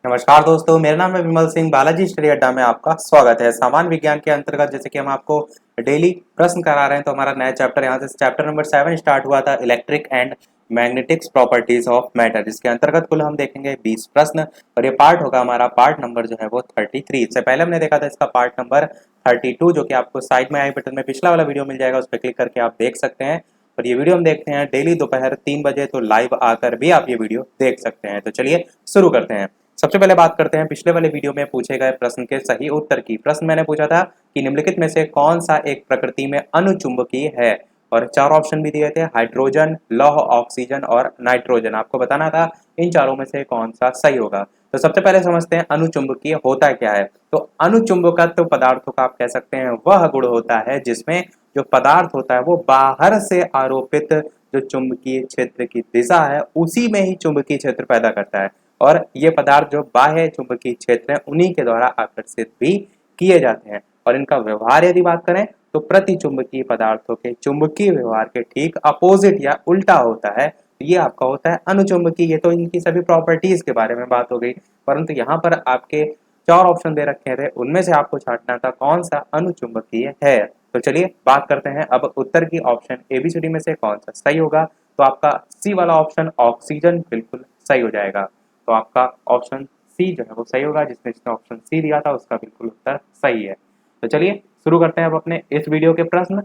नमस्कार दोस्तों, मेरा नाम है विमल सिंह। बालाजी स्टडी अड्डा में आपका स्वागत है। सामान्य विज्ञान के अंतर्गत जैसे कि हम आपको डेली प्रश्न करा रहे हैं, तो हमारा नया चैप्टर यहाँ से चैप्टर नंबर 7 स्टार्ट हुआ था, electric and magnetics properties of matter, जिसके अंतर्गत कुल हम देखेंगे 20 प्रश्न और ये पार्ट होगा हमारा पार्ट नंबर जो है वो 33। इससे पहले हमने देखा था इसका पार्ट नंबर 32, जो कि आपको साइड में आई बटन में पिछला वाला वीडियो मिल जाएगा, उस पर क्लिक करके आप देख सकते हैं। और ये वीडियो हम देखते हैं डेली दोपहर 3 बजे, तो लाइव आकर भी आप ये वीडियो देख सकते हैं। तो चलिए शुरू करते हैं। सबसे पहले बात करते हैं पिछले वाले वीडियो में पूछे गए प्रश्न के सही उत्तर की। प्रश्न मैंने पूछा था कि निम्नलिखित में से कौन सा एक प्रकृति में अनुचुंबकीय है, और 4 ऑप्शन भी दिए थे, हाइड्रोजन, लौह, ऑक्सीजन और नाइट्रोजन। आपको बताना था इन चारों में से कौन सा सही होगा। तो सबसे पहले समझते हैं अनुचुंबकीय होता क्या है। तो अनुचुंबकत्व पदार्थों का आप कह सकते हैं वह गुण होता है जिसमें जो पदार्थ होता है वो बाहर से आरोपित जो चुंबकीय क्षेत्र की दिशा है उसी में ही चुंबकीय क्षेत्र पैदा करता है, और ये पदार्थ जो बाह्य चुंबकीय क्षेत्र है उन्हीं के द्वारा आकर्षित भी किए जाते हैं। और इनका व्यवहार यदि बात करें तो प्रति चुंबकीय पदार्थों के चुंबकीय व्यवहार के ठीक अपोजिट या उल्टा होता है। ये आपका होता है अनुचुंबकीय। ये तो इनकी सभी प्रॉपर्टीज के बारे में बात हो गई, परंतु यहाँ पर आपके 4 ऑप्शन दे रखे थे, उनमें से आपको छांटना था कौन सा अनुचुंबकीय है। तो चलिए बात करते हैं अब उत्तर की। ऑप्शन एबीसीडी में से कौन सा सही होगा। तो आपका सी वाला ऑप्शन ऑक्सीजन बिल्कुल सही हो जाएगा। तो आपका ऑप्शन सी जो है वो सही होगा। जिसने ऑप्शन सी दिया था उसका बिल्कुल उत्तर सही है। तो चलिए शुरू करते हैं अब अपने इस वीडियो के प्रश्न।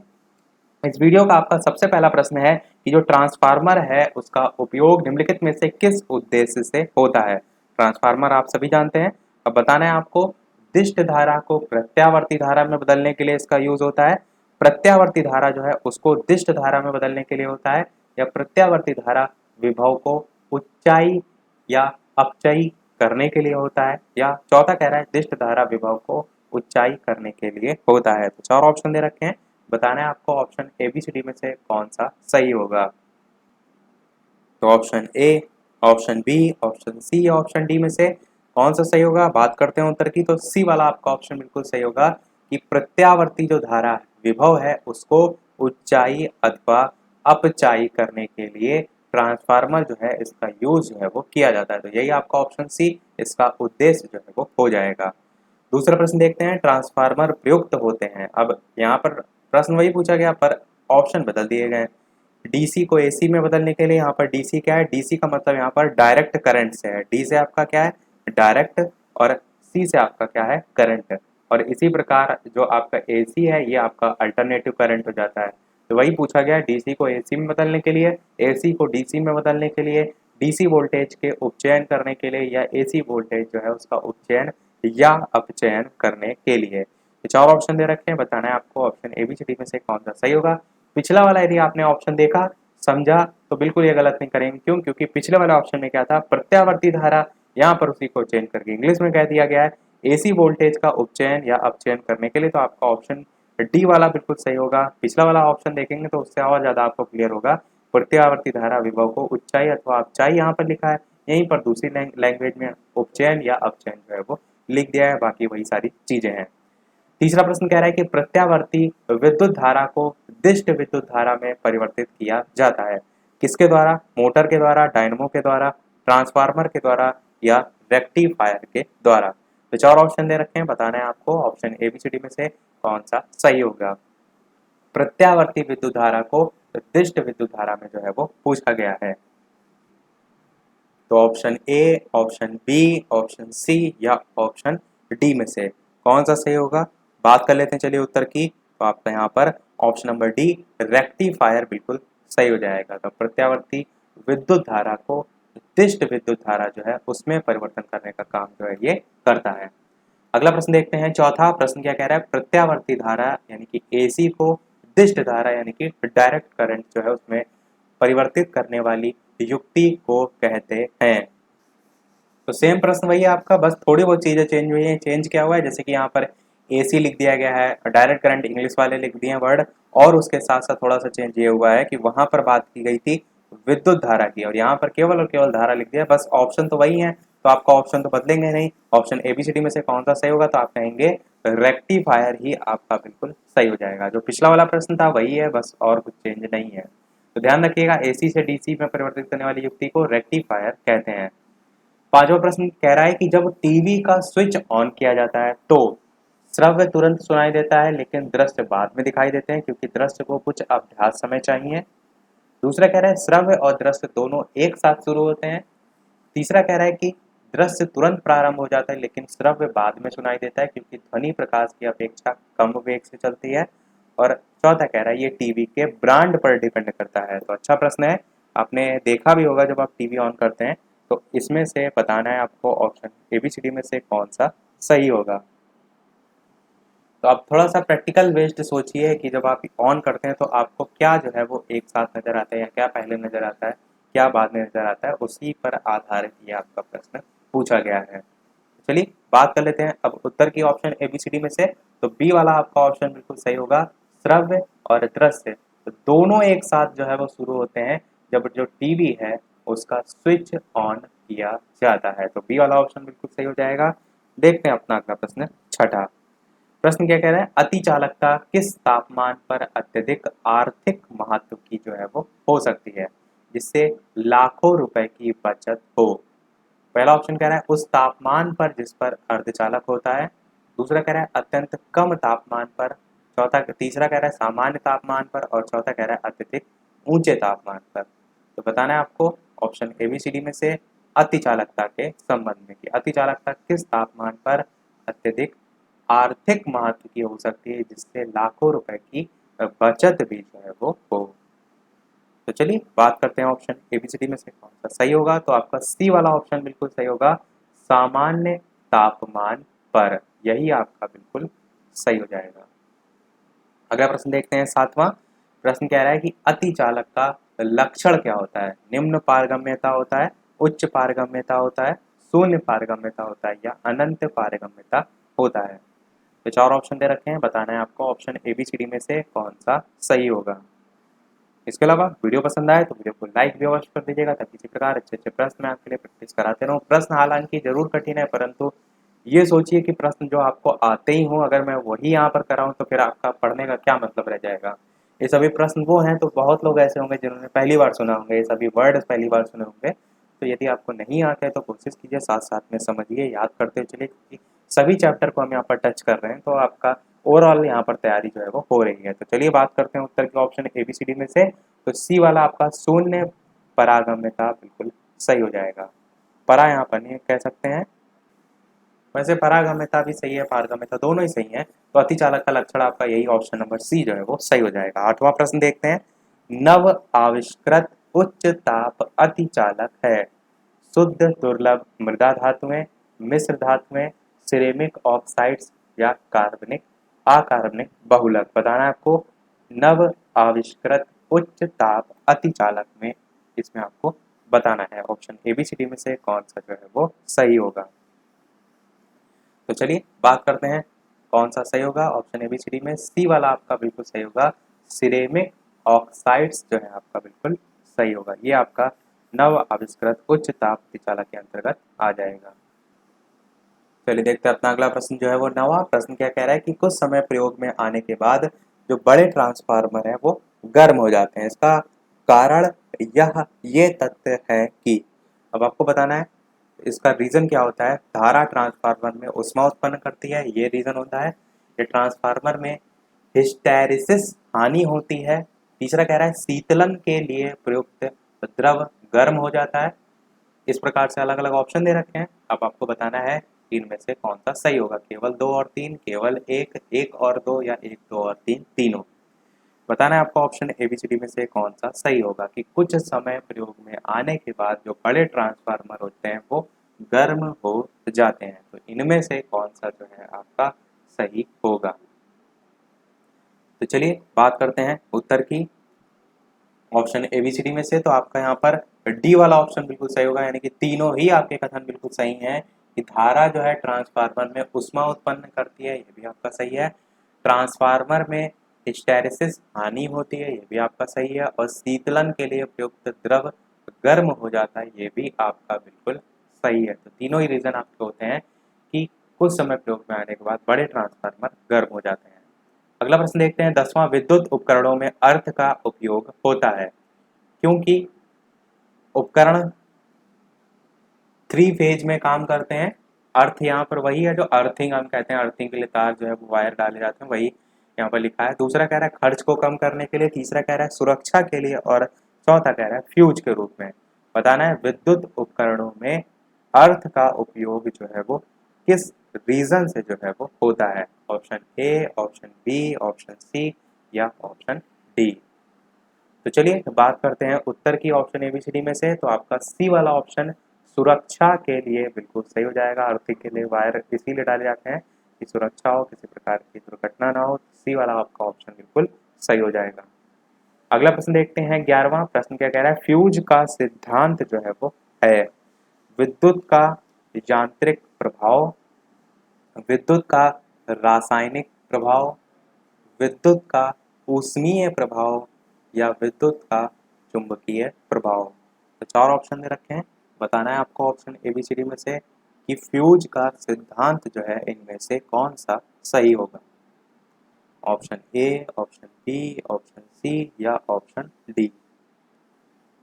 इस वीडियो का आपका सबसे पहला प्रश्न है कि जो ट्रांसफार्मर है उसका उपयोग निम्नलिखित में से किस उद्देश्य से होता है। ट्रांसफार्मर आप सभी जानते हैं। अब बताना है आपको, दिष्ट धारा को प्रत्यावर्ती धारा में बदलने के लिए इसका यूज होता है, प्रत्यावर्ती धारा जो है उसको दिष्ट धारा में बदलने के लिए होता है, या प्रत्यावर्ती धारा विभव को उच्चाई या अपचयी करने के लिए होता है, या चौथा कह रहा है दिष्ट धारा विभव को उच्चाई करने के लिए होता है। तो 4 ऑप्शन दे रखे हैं, बताना है आपको option A B C D में से कौन सा सही होगा। तो option A, option B, option C, option D में से कौन सा सही होगा। बात करते हैं उत्तर की, तो सी वाला आपका ऑप्शन बिल्कुल सही होगा कि प्रत्यावर्ती जो धारा विभव है उसको उच्चाई अथवा अपचाई करने के लिए ट्रांसफार्मर जो है इसका यूज जो है वो किया जाता है। तो यही आपका ऑप्शन सी इसका उद्देश्य जो है वो हो जाएगा। दूसरा प्रश्न देखते हैं, ट्रांसफार्मर प्रयुक्त होते हैं। अब यहाँ पर प्रश्न वही पूछा गया पर ऑप्शन बदल दिए गए। डीसी को एसी में बदलने के लिए यहाँ पर डीसी क्या है, डीसी का मतलब यहाँ पर डायरेक्ट करंट से है। डी से आपका क्या है डायरेक्ट, और सी से आपका क्या है करंट। और इसी प्रकार जो आपका एसी है ये आपका अल्टरनेटिव करंट हो जाता है। तो वही पूछा गया, डीसी को एसी में बदलने के लिए, एसी को डीसी में बदलने के लिए, डीसी वोल्टेज के उपचयन करने के लिए, या एसी वोल्टेज जो है उसका उपचयन या अपचयन करने के लिए। तो 4 ऑप्शन दे रखे हैं, बताना है आपको option A B C D में से कौन सा सही होगा। पिछला वाला यदि आपने ऑप्शन देखा समझा तो बिल्कुल ये गलत नहीं करेंगे। क्यों? क्योंकि पिछले वाले ऑप्शन में क्या था, प्रत्यावर्ती धारा, यहाँ पर उसी को चेंज करके इंग्लिश में कह दिया गया है एसी वोल्टेज का उपचयन या अपचयन करने के लिए। तो आपका ऑप्शन डी वाला बिल्कुल सही होगा। पिछला वाला ऑप्शन देखेंगे तो उससे और ज्यादा आपको क्लियर होगा। प्रत्यावर्ती धारा विभव को उच्चाई अथवा अपचाई यहाँ पर लिखा है, यहीं पर दूसरी लैंग्वेज में उपचयन या अपचयन जो है वो लिख दिया है। बाकी वही सारी चीजें हैं। तीसरा प्रश्न कह रहा है कि प्रत्यावर्ती विद्युत धारा को दिष्ट विद्युत धारा में परिवर्तित किया जाता है। किसके द्वारा? मोटर के द्वारा, डायनमो के द्वारा, ट्रांसफार्मर के द्वारा, या रेक्टिफायर के द्वारा। तो 4 ऑप्शन दे रखे हैं, बताना है आपको option A B C D में से कौन सा सही होगा। प्रत्यावर्ती विद्युत धारा को दिष्ट विद्युत धारा में जो है वो पूछा गया है। तो option A, option B, option C, या ऑप्शन डी में से कौन सा सही होगा। बात कर लेते हैं चलिए उत्तर की। तो आपका यहाँ पर ऑप्शन नंबर डी रेक्टिफायर बिल्कुल सही हो जाएगा। तो प्रत्यावर्ती विद्युत धारा को दिष्ट विद्युत धारा जो है उसमें परिवर्तन करने का काम जो है ये करता है। अगला प्रश्न देखते हैं। चौथा प्रश्न क्या कह रहा है, प्रत्यावर्ती धारा यानी कि एसी को दिष्ट धारा यानी कि डायरेक्ट करंट जो है उसमें परिवर्तित करने वाली युक्ति को कहते हैं। तो सेम प्रश्न वही है आपका, बस थोड़ी बहुत चीजें चेंज हुई है। चेंज क्या हुआ है, जैसे कि यहाँ पर एसी लिख दिया गया है, डायरेक्ट करंट इंग्लिश वाले लिख दिए हैं वर्ड, और उसके साथ साथ थोड़ा सा चेंज ये हुआ है कि वहां पर बात की गई थी विद्युत धारा की, और यहाँ पर केवल और केवल धारा लिख दिया। बस ऑप्शन तो वही है, तो आपका ऑप्शन तो बदलेंगे नहीं। ऑप्शन एबीसीडी में से कौन सा सही होगा, तो आप कहेंगे रेक्टिफायर ही आपका बिल्कुल सही हो जाएगा। जो पिछला वाला प्रश्न था वही है, बस और कुछ चेंज नहीं है। तो ध्यान रखिएगा, एसी से डीसी में परिवर्तित करने वाली युक्ति को रेक्टिफायर कहते हैं। पांचवा प्रश्न कह रहा है कि जब टीवी का स्विच ऑन किया जाता है तो श्रव्य तुरंत सुनाई देता है लेकिन दृश्य बाद में दिखाई देते हैं क्योंकि दृश्य को कुछ अभ्यास समय चाहिए। दूसरा कह रहा है श्रव्य और दृश्य दोनों एक साथ शुरू होते हैं। तीसरा कह रहा है कि दृश्य तुरंत प्रारंभ हो जाता है लेकिन श्रव्य बाद में सुनाई देता है क्योंकि ध्वनि प्रकाश की अपेक्षा कम वेग से चलती है। और चौथा कह रहा है ये टीवी के ब्रांड पर डिपेंड करता है। तो अच्छा प्रश्न है, आपने देखा भी होगा जब आप टीवी ऑन करते हैं। तो इसमें से बताना है आपको ऑप्शन एबीसीडी में से कौन सा सही होगा। तो आप थोड़ा सा प्रैक्टिकल बेस्ड सोचिए कि जब आप ऑन करते हैं तो आपको क्या जो है वो एक साथ नज़र आता है या क्या पहले नज़र आता है, क्या बाद में नज़र आता है, उसी पर आधारित ये आपका प्रश्न पूछा गया है। चलिए बात कर लेते हैं अब उत्तर की ऑप्शन एबीसीडी में से। तो बी वाला आपका ऑप्शन बिल्कुल सही होगा, श्रव्य और दृश्य तो दोनों एक साथ जो है वो शुरू होते हैं जब जो टीवी है उसका स्विच ऑन किया जाता है। तो बी वाला ऑप्शन बिल्कुल सही हो जाएगा। देखते हैं अपना अगला प्रश्न, छठा प्रश्न क्या कह रहा है, अति चालकता किस तापमान पर अत्यधिक आर्थिक महत्व की जो है वो हो सकती है जिससे लाखों रुपए की बचत हो। पहला ऑप्शन कह रहा है उस तापमान पर जिस पर अर्धचालक होता है। दूसरा कह रहा है अत्यंत कम तापमान पर। तीसरा कह रहा है सामान्य तापमान पर और चौथा कह रहा है अत्यधिक ऊंचे तापमान पर। तो बताना है आपको ऑप्शन एबीसीडी में से अति चालकता के संबंध में कि अति चालकता किस तापमान पर अत्यधिक आर्थिक महत्व की हो सकती है जिससे लाखों रुपए की बचत भी जो है वो हो। तो चलिए बात करते हैं ऑप्शन एबीसीडी में से कौन सा सही होगा। तो आपका सी वाला ऑप्शन बिल्कुल सही होगा, सामान्य तापमान पर, यही आपका बिल्कुल सही हो जाएगा। अगला प्रश्न देखते हैं, सातवां प्रश्न कह रहा है कि अति चालक का लक्षण क्या होता है, निम्न पारगम्यता होता है, उच्च पारगम्यता होता है, शून्य पारगम्यता होता है या अनंत पारगम्यता होता है। तो चार ऑप्शन दे रखे हैं, बताना है आपको ऑप्शन एबीसीडी में से कौन सा सही होगा। इसके अलावा वीडियो पसंद आए तो वीडियो को लाइक भी अवश्य कर दीजिएगा ताकि इसी प्रकार अच्छे अच्छे प्रश्न मैं आपके लिए प्रैक्टिस कराते रहूँ। प्रश्न हालांकि जरूर कठिन है परंतु ये सोचिए कि प्रश्न जो आपको आते ही हों अगर मैं वही यहाँ पर कराऊँ तो फिर आपका पढ़ने का क्या मतलब रह जाएगा। ये सभी प्रश्न वो हैं तो बहुत लोग ऐसे होंगे जिन्होंने पहली बार सुना होंगे, ये सभी वर्ड पहली बार सुने होंगे। तो यदि आपको नहीं आते हैं तो कोशिश कीजिए साथ साथ में समझिए, याद करते हुए चलिए क्योंकि सभी चैप्टर को हम यहाँ पर टच कर रहे हैं तो आपका ओवरऑल यहाँ पर तैयारी जो है वो हो रही है। तो चलिए बात करते हैं उत्तर के ऑप्शन एबीसीडी में से। तो सी वाला आपका शून्य परागम्यता बिल्कुल सही हो जाएगा। परा यहाँ पर नहीं कह सकते हैं, वैसे परागम्यता भी सही है, पारगम्यता दोनों ही सही है। तो अति चालक का लक्षण आपका यही ऑप्शन नंबर सी जो है वो सही हो जाएगा। आठवां प्रश्न देखते हैं, नव आविष्कृत उच्च ताप अति चालक है, शुद्ध दुर्लभ मृदा धातुएं, मिश्र धातुएं, सिरेमिक ऑक्साइड्स या कार्बनिक अकार्बनिक बहुलक। बताना है आपको नव आविष्कृत उच्च ताप अति चालक में, इसमें आपको बताना है ऑप्शन एबीसीडी में से कौन सा जो है वो सही होगा। तो चलिए बात करते हैं कौन सा सही होगा। ऑप्शन एबीसीडी में सी वाला आपका बिल्कुल सही होगा, सिरेमिक ऑक्साइड्स जो है आपका बिल्कुल सही होगा। ये आपका नव आविष्कृत उच्च ताप चालक के अंतर्गत आ जाएगा। चलिए देखते हैं अपना अगला प्रश्न जो है वो नवा प्रश्न क्या कह रहा है कि कुछ समय प्रयोग में आने के बाद जो बड़े ट्रांसफार्मर है वो गर्म हो जाते हैं, इसका कारण ये तथ्य है कि, अब आपको बताना है इसका रीजन क्या होता है। धारा ट्रांसफार्मर में ऊष्मा उत्पन्न करती है, ये रीजन होता है। ये ट्रांसफार्मर में हिस्टैरिसिस हानि होती है। तीसरा कह रहा है शीतलन के लिए प्रयुक्त द्रव गर्म हो जाता है। इस प्रकार से अलग अलग ऑप्शन दे रखे हैं, अब आपको बताना है तीन में से कौन सा सही होगा। केवल दो और तीन, केवल एक, एक और दो या एक दो और तीन, तीनों। बताना है आपको ऑप्शन एबीसीडी में से कौन सा सही होगा कि कुछ समय प्रयोग में आने के बाद जो बड़े ट्रांसफार्मर होते हैं वो गर्म हो जाते हैं। तो इनमें से कौन सा जो है आपका सही होगा। तो चलिए बात करते हैं उत्तर की ऑप्शन एबीसीडी में से। तो आपका यहाँ पर डी वाला ऑप्शन बिल्कुल सही होगा, यानी कि तीनों ही आपके कथन बिल्कुल सही हैं कि धारा जो है ट्रांसफार्मर में ऊष्मा उत्पन्न करती है, ये भी आपका सही है। ट्रांसफार्मर में हिस्टैरिसिस हानि होती है, ये भी आपका सही है। और शीतलन के लिए प्रयुक्त द्रव गर्म हो जाता है, ये भी आपका बिल्कुल सही है। तो तीनों ही रीजन आपके होते हैं कि कुछ समय प्रयोग में आने के बाद बड़े ट्रांसफार्मर गर्म हो जाते हैं। अगला प्रश्न देखते हैं, 10वां विद्युत उपकरणों में अर्थ का उपयोग होता है क्योंकि उपकरण 3 फेज में काम करते हैं। अर्थ यहाँ पर वही है जो अर्थिंग हम कहते हैं, अर्थिंग के लिए तार जो है वो वायर डाले जाते हैं, वही यहाँ पर लिखा है। दूसरा कह रहा है खर्च को कम करने के लिए, तीसरा कह रहा है सुरक्षा के लिए, और चौथा कह रहा है फ्यूज के रूप में। बताना है विद्युत उपकरणों में अर्थ का उपयोग जो है वो किस रीजन से जो है वो होता है। Option A, option B, option C या ऑप्शन डी। तो चलिए बात करते हैं उत्तर की ऑप्शन एबीसीडी में से। तो आपका सी वाला ऑप्शन सुरक्षा के लिए बिल्कुल सही हो जाएगा। अर्थिंग के लिए वायर इसीलिए डाले जाते हैं कि सुरक्षा हो, किसी प्रकार की दुर्घटना ना हो। सी वाला आपका ऑप्शन बिल्कुल सही हो जाएगा। अगला प्रश्न देखते हैं, 11वां प्रश्न क्या कह रहा है। फ्यूज का सिद्धांत जो है वो है विद्युत का यांत्रिक प्रभाव, विद्युत का रासायनिक प्रभाव, विद्युत का ऊष्मीय प्रभाव या विद्युत का चुंबकीय प्रभाव। तो 4 ऑप्शन दे रखे हैं। बताना है आपको ऑप्शन एबीसीडी में से कि फ्यूज का सिद्धांत जो है इनमें से कौन सा सही होगा। Option A, option B, option C या ऑप्शन डी।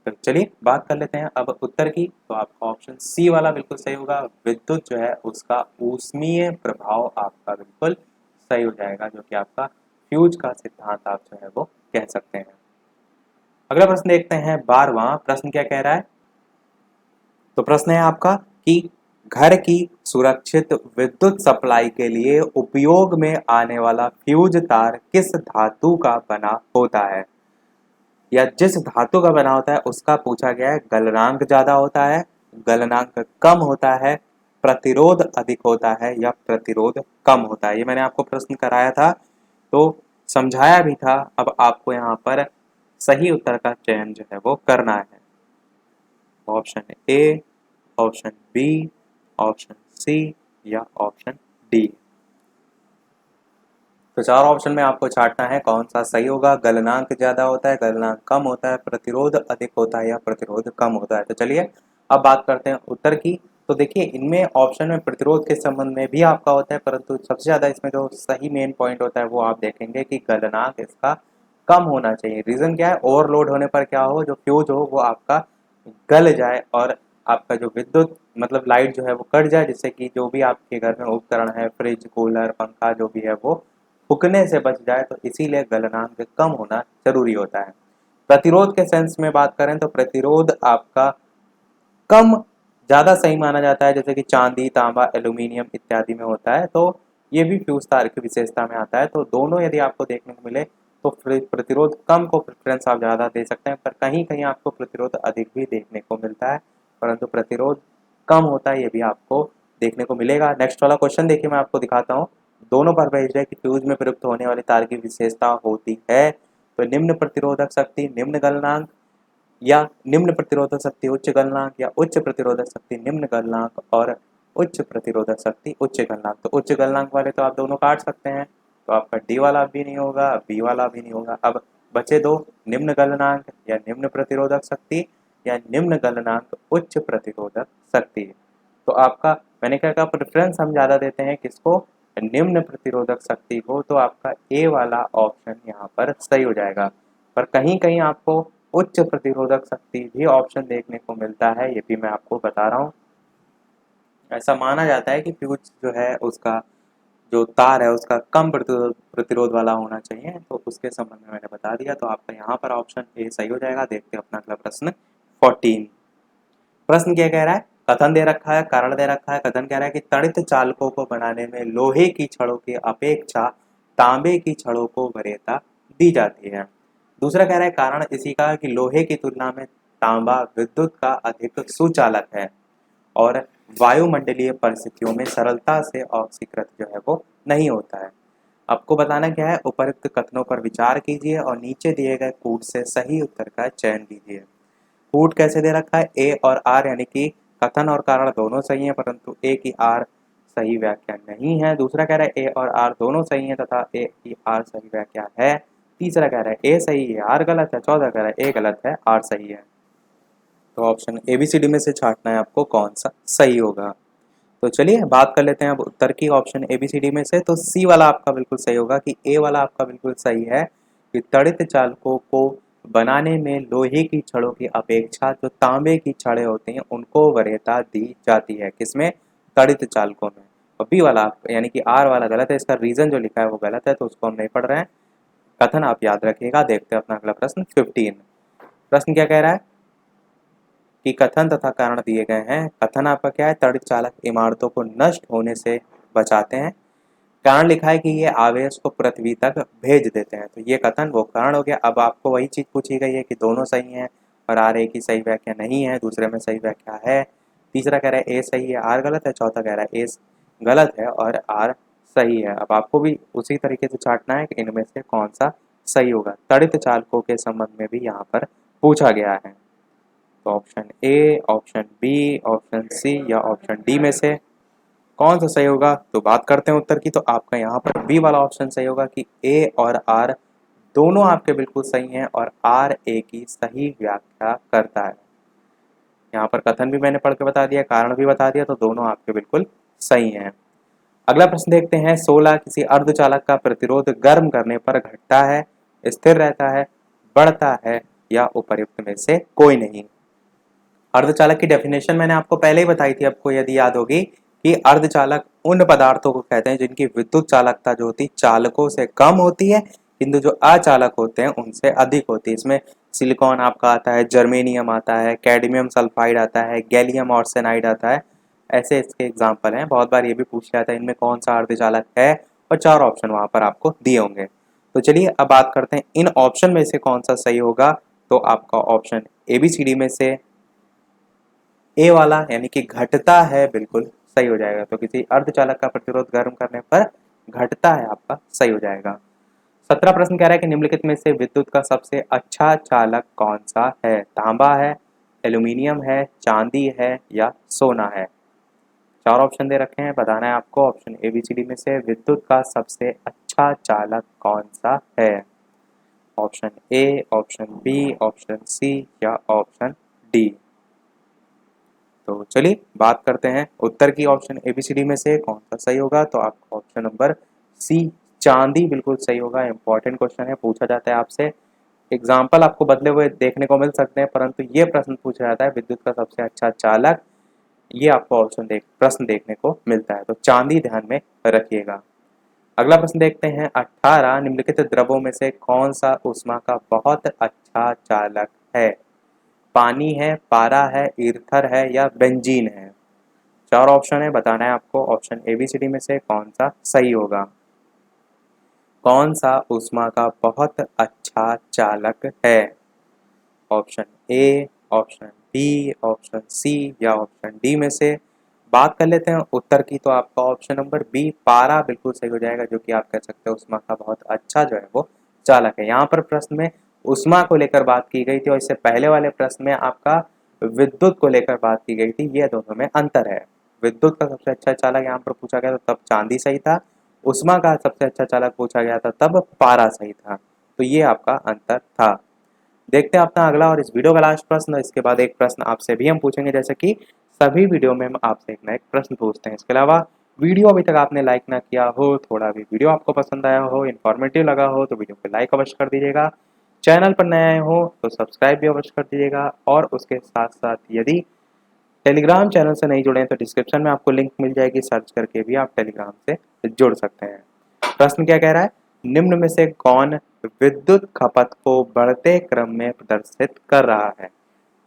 तो चलिए बात कर लेते हैं अब उत्तर की। तो आपका ऑप्शन सी वाला बिल्कुल सही होगा। विद्युत जो है उसका ऊष्मीय प्रभाव आपका बिल्कुल सही हो जाएगा, जो कि आपका फ्यूज का सिद्धांत आप जो है वो कह सकते हैं। अगला प्रश्न देखते हैं, 12वां प्रश्न क्या कह रहा है। तो प्रश्न है आपका कि घर की सुरक्षित विद्युत सप्लाई के लिए उपयोग में आने वाला फ्यूज तार किस धातु का बना होता है, या जिस धातु का बना होता है उसका पूछा गया है। गलनांक ज्यादा होता है, गलनांक कम होता है, प्रतिरोध अधिक होता है या प्रतिरोध कम होता है। ये मैंने आपको प्रश्न कराया था तो समझाया भी था। अब आपको यहाँ पर सही उत्तर का चयन जो है वो करना है। Option A, option B, option C या ऑप्शन डी। तो 4 ऑप्शन में आपको छांटना है कौन सा सही होगा। गलनांक ज्यादा होता है, गलनांक कम होता है, प्रतिरोध अधिक होता है या प्रतिरोध कम होता है। तो चलिए अब बात करते हैं उत्तर की। तो देखिए इनमें ऑप्शन में प्रतिरोध के संबंध में भी आपका होता है, परंतु सबसे ज्यादा इसमें जो सही मेन पॉइंट होता है वो आप देखेंगे कि गलनांक इसका कम होना चाहिए। रीजन क्या है, ओवरलोड होने पर क्या हो, जो फ्यूज हो वो आपका गल जाए और आपका जो विद्युत मतलब लाइट जो है वो कट जाए, जिससे कि जो भी आपके घर में उपकरण है, फ्रिज, कूलर, पंखा जो भी है वो फूकने से बच जाए। तो इसीलिए गलनांक कम होना जरूरी होता है। प्रतिरोध के सेंस में बात करें तो प्रतिरोध आपका कम ज्यादा सही माना जाता है, जैसे कि चांदी, तांबा, एल्यूमिनियम इत्यादि में होता है। तो ये भी फ्यूज तार की विशेषता में आता है। तो दोनों यदि आपको देखने को मिले तो प्रतिरोध कम को प्रेफरेंस आप ज्यादा दे सकते हैं, पर कहीं कहीं आपको प्रतिरोध अधिक भी देखने को मिलता है, परंतु प्रतिरोध कम होता है ये भी आपको देखने को मिलेगा। नेक्स्ट वाला क्वेश्चन देखिए मैं आपको दिखाता हूँ। दोनों पर भेज है कि फ्यूज में प्रयुक्त होने वाली तार की विशेषता होती है तो निम्न प्रतिरोधक शक्ति, निम्न गलनांक, या निम्न प्रतिरोधक शक्ति उच्च गलनांक, या उच्च प्रतिरोधक शक्ति निम्न गलनांक, और उच्च प्रतिरोधक शक्ति उच्च गलनांक। तो उच्च गलनांक वाले तो आप दोनों काट सकते हैं, तो आपका डी वाला भी नहीं होगा, बी वाला भी नहीं होगा। अब बचे दो, निम्न गलनांक या निम्न प्रतिरोधक शक्ति या निम्न गलनांक उच्च प्रतिरोधक शक्ति। तो आपका मैंने क्या कहा, प्रेफरेंस हम ज़्यादा देते हैं किसको, निम्न प्रतिरोधक शक्ति को। तो आपका ए वाला ऑप्शन यहाँ पर सही हो जाएगा। पर कहीं कहीं आपको उच्च प्रतिरोधक शक्ति भी ऑप्शन देखने को मिलता है, ये भी मैं आपको बता रहा हूँ। ऐसा माना जाता है कि फ्यूज जो है उसका जो तार है उसका कम प्रतिरोध वाला होना चाहिए। तो उसके संबंध में मैंने बता दिया। तो आपका यहाँ पर ऑप्शन ए सही हो जाएगा। देखते हैं अपना अगला प्रश्न 14। प्रश्न क्या कह रहा है, कथन दे रखा है, कारण दे रखा है। कथन कह रहा है कि तड़ित चालकों को बनाने में लोहे की छड़ों की अपेक्षा तांबे की छड़ों को वरीयता दी जाती है। दूसरा कह रहा है कारण इसी का कि लोहे की तुलना में तांबा विद्युत का अधिक सुचालक है और वायुमंडलीय परिस्थितियों में सरलता से ऑक्सीकृत जो है वो नहीं होता है। आपको बताना क्या है, उपरोक्त कथनों पर विचार कीजिए और नीचे दिए गए कूट से सही उत्तर का चयन कीजिए। कूट कैसे दे रखा है, ए और आर, यानी कि कथन और कारण दोनों सही है परंतु ए की आर सही व्याख्या नहीं है। दूसरा कह रहा है ए और आर दोनों सही है तथा ए की आर सही व्याख्या है। तीसरा कह रहा है ए सही है आर गलत है। चौथा कह रहा है ए गलत है आर सही है। तो ऑप्शन एबीसीडी में से छांटना है आपको कौन सा सही होगा। तो चलिए बात कर लेते हैं अब उत्तर की ऑप्शन एबीसीडी में से। तो सी वाला आपका बिल्कुल सही होगा कि ए वाला आपका बिल्कुल सही है कि तड़ित चालकों को बनाने में लोहे की छड़ों की अपेक्षा जो तांबे की छड़ें होती हैं उनको वरीयता दी जाती है। किसमें? तड़ित चालकों में। और बी वाला यानी कि आर वाला गलत है, इसका रीजन जो लिखा है वो गलत है, तो उसको हम नहीं पढ़ रहे हैं। कथन आप याद रखिएगा। देखते हैं अपना अगला प्रश्न 15। प्रश्न क्या कह रहा है कि कथन तथा कारण दिए गए हैं। कथन आपका क्या है? तड़ित चालक इमारतों को नष्ट होने से बचाते हैं। कारण लिखा है कि ये आवेश को पृथ्वी तक भेज देते हैं, तो ये कथन वो कारण हो गया। अब आपको वही चीज पूछी गई है कि दोनों सही हैं और आर ए की सही व्याख्या नहीं है, दूसरे में सही व्याख्या है। तीसरा कह रहा है ए सही है आर गलत है, चौथा कह रहा है ए गलत है और आर सही है। अब आपको भी उसी तरीके से छांटना है कि इनमें से कौन सा सही होगा। तड़ित चालकों के संबंध में भी यहाँ पर पूछा गया है, तो option A, option B, option C या ऑप्शन डी में से कौन सा सही होगा। तो बात करते हैं उत्तर की, तो आपका यहाँ पर बी वाला ऑप्शन सही होगा कि ए और आर दोनों आपके बिल्कुल सही हैं और आर ए की सही व्याख्या करता है। यहाँ पर कथन भी मैंने पढ़ के बता दिया, कारण भी बता दिया, तो दोनों आपके बिल्कुल सही हैं। अगला प्रश्न देखते हैं 16। किसी अर्धचालक का प्रतिरोध गर्म करने पर घटता है, स्थिर रहता है, बढ़ता है या उपर्युक्त में से कोई नहीं। अर्धचालक की डेफिनेशन मैंने आपको पहले ही बताई थी, आपको यदि याद होगी कि अर्धचालक उन पदार्थों को कहते हैं जिनकी विद्युत चालकता जो होती चालकों से कम होती है, किंतु जो अचालक होते हैं उनसे अधिक होती है। इसमें सिलिकॉन आपका आता है, जर्मेनियम आता है, कैडमियम सल्फाइड आता है, गैलियम ऑर्सेनाइड आता है। ऐसे इसके एग्जाम्पल हैं। बहुत बार ये भी पूछ लिया था इनमें कौन सा अर्धचालक है, और 4 ऑप्शन वहां पर आपको दिए होंगे। तो चलिए अब बात करते हैं इन ऑप्शन में से कौन सा सही होगा। तो आपका ऑप्शन ABCD में से ए वाला यानी कि घटता है बिल्कुल सही हो जाएगा। तो किसी अर्धचालक का प्रतिरोध गर्म करने पर घटता है, आपका सही हो जाएगा। 17 प्रश्न कह रहा है कि निम्नलिखित में से विद्युत का सबसे अच्छा चालक कौन सा है? तांबा है, एल्यूमिनियम है, चांदी है या सोना है। 4 ऑप्शन दे रखे हैं, बताना है आपको ऑप्शन ABCD में से विद्युत का सबसे अच्छा चालक कौन सा है। Option A, option B, option C या ऑप्शन डी। तो चलिए बात करते हैं उत्तर की। ऑप्शन ABCD में से कौन सा सही होगा। तो आपका ऑप्शन नंबर सी चांदी बिल्कुल सही होगा। इंपॉर्टेंट क्वेश्चन है, पूछा जाता है आपसे। एग्जाम्पल आपको बदले हुए देखने को मिल सकते हैं, परंतु ये प्रश्न पूछा जाता है विद्युत का सबसे अच्छा चालक, ये आपको प्रश्न देखने को मिलता है। तो चांदी ध्यान में रखिएगा। अगला प्रश्न देखते हैं 18। निम्नलिखित द्रवों में से कौन सा ऊष्मा का बहुत अच्छा चालक है? पानी है, पारा है, ईथर है या बेंजीन है। 4 ऑप्शन है, बताना है आपको ऑप्शन ABCD में से कौन सा सही होगा। कौन सा ऊष्मा का बहुत अच्छा चालक है? Option A, option B, option C या ऑप्शन डी में से बात कर लेते हैं उत्तर की। तो आपका ऑप्शन नंबर बी पारा बिल्कुल सही हो जाएगा, जो कि आप कह सकते हैं ऊष्मा का बहुत अच्छा जो है वो चालक है। यहाँ पर प्रश्न में ऊष्मा को लेकर बात की गई थी और इससे पहले वाले प्रश्न में आपका विद्युत को लेकर बात की गई थी। ये दोनों में अंतर है। विद्युत का सबसे अच्छा चालक यहाँ पर पूछा गया था तब चांदी सही था, ऊष्मा का सबसे अच्छा चालक पूछा गया था तब पारा सही था। तो ये आपका अंतर था। देखते हैं अपना अगला और इस वीडियो का लास्ट प्रश्न। इसके बाद एक प्रश्न आपसे भी हम पूछेंगे, जैसे कि सभी वीडियो में हम आपसे एक ना एक प्रश्न पूछते हैं। इसके अलावा वीडियो अभी तक आपने लाइक ना किया हो, थोड़ा भी वीडियो आपको पसंद आया हो, इन्फॉर्मेटिव लगा हो, तो वीडियो को लाइक अवश्य कर दीजिएगा। चैनल पर नए आए हो तो सब्सक्राइब भी अवश्य कर दीजिएगा। और उसके साथ साथ यदि टेलीग्राम चैनल से नहीं जुड़े हैं तो डिस्क्रिप्शन में आपको लिंक मिल जाएगी, सर्च करके भी आप टेलीग्राम से जुड़ सकते हैं। प्रश्न क्या कह रहा है? निम्न में से कौन विद्युत खपत को बढ़ते क्रम में प्रदर्शित कर रहा है?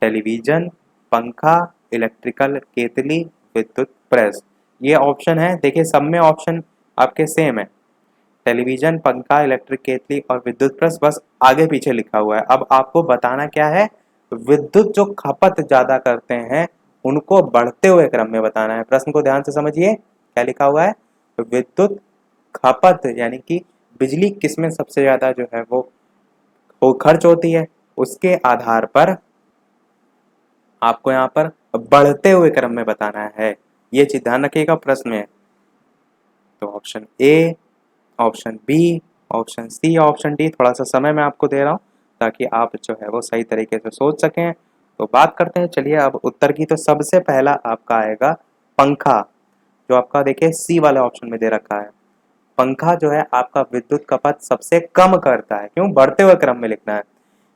टेलीविजन, पंखा, इलेक्ट्रिकल केतली, विद्युत प्रेस। ये ऑप्शन है, देखिए सब में ऑप्शन आपके सेम है। टेलीविजन, पंखा, इलेक्ट्रिक केतली और विद्युत प्रेस, बस आगे पीछे लिखा हुआ है। अब आपको बताना क्या है? विद्युत जो खपत ज्यादा करते हैं उनको बढ़ते हुए क्रम में बताना है। प्रश्न को ध्यान से समझिए, क्या लिखा हुआ है? विद्युत खपत यानी कि बिजली किसमें सबसे ज्यादा जो है वो खर्च होती है, उसके आधार पर आपको यहाँ पर बढ़ते हुए क्रम में बताना है। ये चीज ध्यान रखिएगा प्रश्न में। तो option A, option B, option C या ऑप्शन डी, थोड़ा सा समय मैं आपको दे रहा हूँ ताकि आप जो है वो सही तरीके से सोच सकें। तो बात करते हैं चलिए अब उत्तर की। तो सबसे पहला आपका आएगा पंखा, जो आपका देखिए सी वाले ऑप्शन में दे रखा है। पंखा जो है आपका विद्युत खपत सबसे कम करता है। क्यों? बढ़ते हुए क्रम में लिखना है।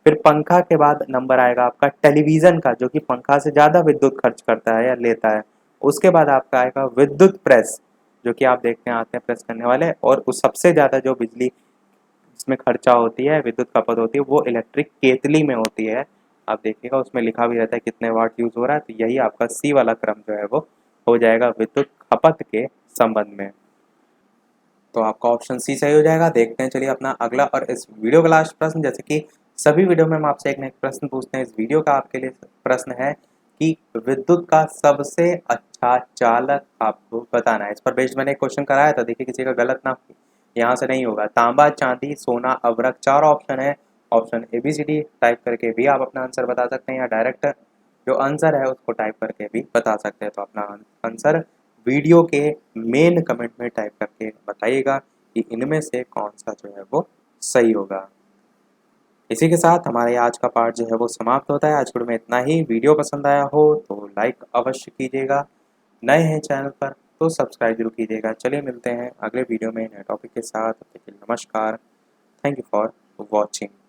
फिर पंखा के बाद नंबर आएगा आपका टेलीविजन का, जो कि पंखा से ज़्यादा विद्युत खर्च करता है या लेता है। उसके बाद आपका आएगा विद्युत प्रेस, जो कि आप देखते हैं आते हैं प्रेस करने वाले, और उस सबसे ज़्यादा जो बिजली जिसमें खर्चा होती है, विद्युत खपत होती है, वो इलेक्ट्रिक केतली में होती है। आप देखिएगा उसमें लिखा भी रहता है कितने वाट यूज़ हो रहा है, तो यही आपका सी वाला क्रम जो है वो हो जाएगा विद्युत खपत के संबंध में। तो आपका ऑप्शन सी सही हो जाएगा। देखते हैं चलिए अपना अगला और इस वीडियो का लास्ट प्रश्न। जैसे कि सभी वीडियो में हम आपसे एक ना एक प्रश्न पूछते हैं, इस वीडियो का आपके लिए प्रश्न है कि विद्युत का सबसे अच्छा चालक आपको बताना है। इस पर बेस्ड मैंने एक क्वेश्चन कराया था, देखिए किसी का गलत ना यहाँ से नहीं होगा। तांबा, चांदी, सोना, अभ्रक, 4 ऑप्शन है। ऑप्शन ABCD टाइप करके भी आप अपना आंसर बता सकते हैं, या डायरेक्ट जो आंसर है उसको टाइप करके भी बता सकते हैं। तो अपना आंसर वीडियो के मेन कमेंट में टाइप करके बताइएगा कि इनमें से कौन सा जो है वो सही होगा। इसी के साथ हमारे आज का पार्ट जो है वो समाप्त होता है। आज वीडियो में इतना ही। वीडियो पसंद आया हो तो लाइक अवश्य कीजिएगा, नए हैं चैनल पर तो सब्सक्राइब जरूर कीजिएगा। चलिए मिलते हैं अगले वीडियो में नए टॉपिक के साथ। तब तक के लिए नमस्कार। Thank you for watching.